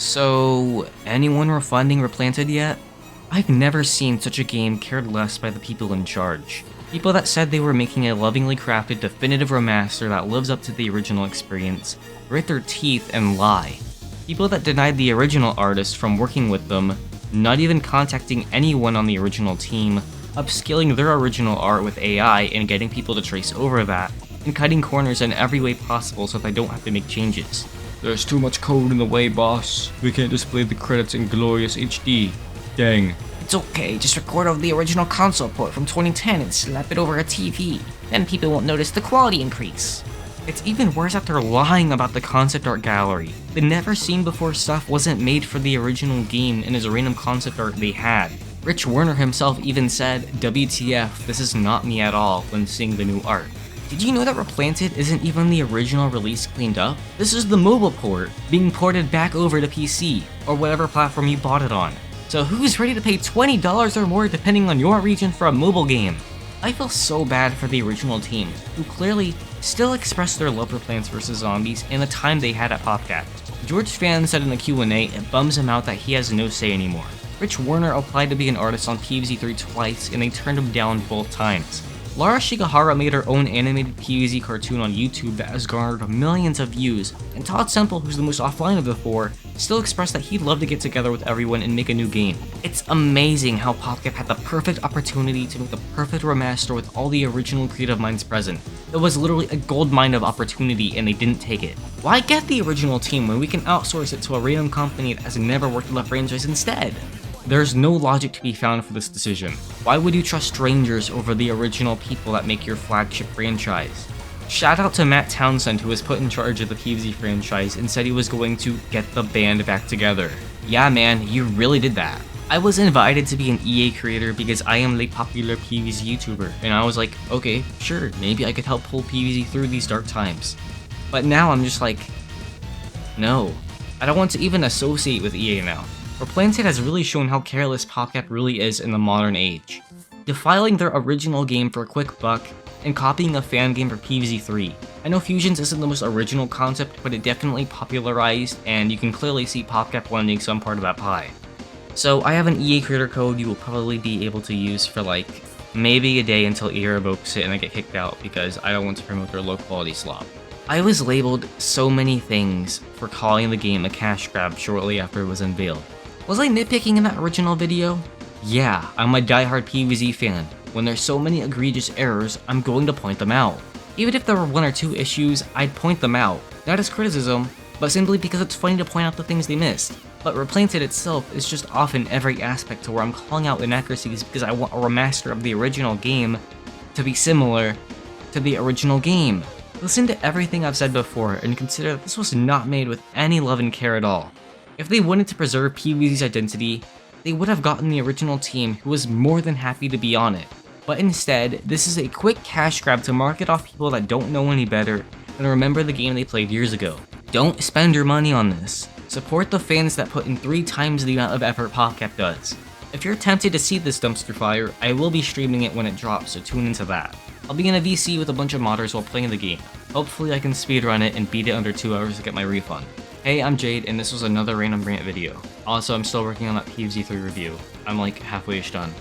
So, anyone refunding Replanted yet? I've never seen such a game cared less by the people in charge. People that said they were making a lovingly crafted definitive remaster that lives up to the original experience, grit their teeth and lie. People that denied the original artist from working with them, not even contacting anyone on the original team, upscaling their original art with AI and getting people to trace over that, and cutting corners in every way possible so they don't have to make changes. There's too much code in the way, boss. We can't display the credits in glorious HD. Dang. It's okay, just record over the original console port from 2010 and slap it over a TV. Then people won't notice the quality increase. It's even worse after lying about the concept art gallery. The never seen before stuff wasn't made for the original game and is random concept art they had. Rich Werner himself even said, WTF, this is not me at all, when seeing the new art. Did you know that Replanted isn't even the original release cleaned up? This is the mobile port, being ported back over to PC, or whatever platform you bought it on. So who's ready to pay $20 or more depending on your region for a mobile game? I feel so bad for the original team, who clearly still expressed their love for Plants vs. Zombies in the time they had at PopCap. George Fan said in the Q&A it bums him out that he has no say anymore. Rich Werner applied to be an artist on PvZ 3 twice and they turned him down both times. Lara Shigahara made her own animated PvZ cartoon on YouTube that has garnered millions of views, and Todd Semple, who's the most offline of the four, still expressed that he'd love to get together with everyone and make a new game. It's amazing how PopCap had the perfect opportunity to make the perfect remaster with all the original creative minds present. It was literally a goldmine of opportunity and they didn't take it. Why get the original team when we can outsource it to a random company that has never worked on the franchise instead? There's no logic to be found for this decision. Why would you trust strangers over the original people that make your flagship franchise? Shout out to Matt Townsend, who was put in charge of the PvZ franchise and said he was going to get the band back together. Yeah man, you really did that. I was invited to be an EA creator because I am the popular PvZ YouTuber, and I was like, okay, sure, maybe I could help pull PvZ through these dark times. But now I'm just like, no. I don't want to even associate with EA now. Replanted has really shown how careless PopCap really is in the modern age. Defiling their original game for a quick buck, and copying a fan game for PvZ 3. I know Fusions isn't the most original concept, but it definitely popularized, and you can clearly see PopCap wanting some part of that pie. So I have an EA creator code you will probably be able to use for like, maybe a day until EA revokes it and I get kicked out because I don't want to promote their low quality slop. I was labeled so many things for calling the game a cash grab shortly after it was unveiled. Was I nitpicking in that original video? Yeah, I'm a diehard PvZ fan. When there's so many egregious errors, I'm going to point them out. Even if there were one or two issues, I'd point them out. Not as criticism, but simply because it's funny to point out the things they missed. But Replanted itself is just off in every aspect to where I'm calling out inaccuracies because I want a remaster of the original game to be similar to the original game. Listen to everything I've said before and consider that this was not made with any love and care at all. If they wanted to preserve PvZ's identity, they would have gotten the original team who was more than happy to be on it. But instead, this is a quick cash grab to market off people that don't know any better and remember the game they played years ago. Don't spend your money on this. Support the fans that put in 3 times the amount of effort PopCap does. If you're tempted to see this dumpster fire, I will be streaming it when it drops, so tune into that. I'll be in a VC with a bunch of modders while playing the game. Hopefully I can speedrun it and beat it under 2 hours to get my refund. Hey, I'm Jade, and this was another random rant video. Also, I'm still working on that PvZ 3 review. I'm like halfway-ish done.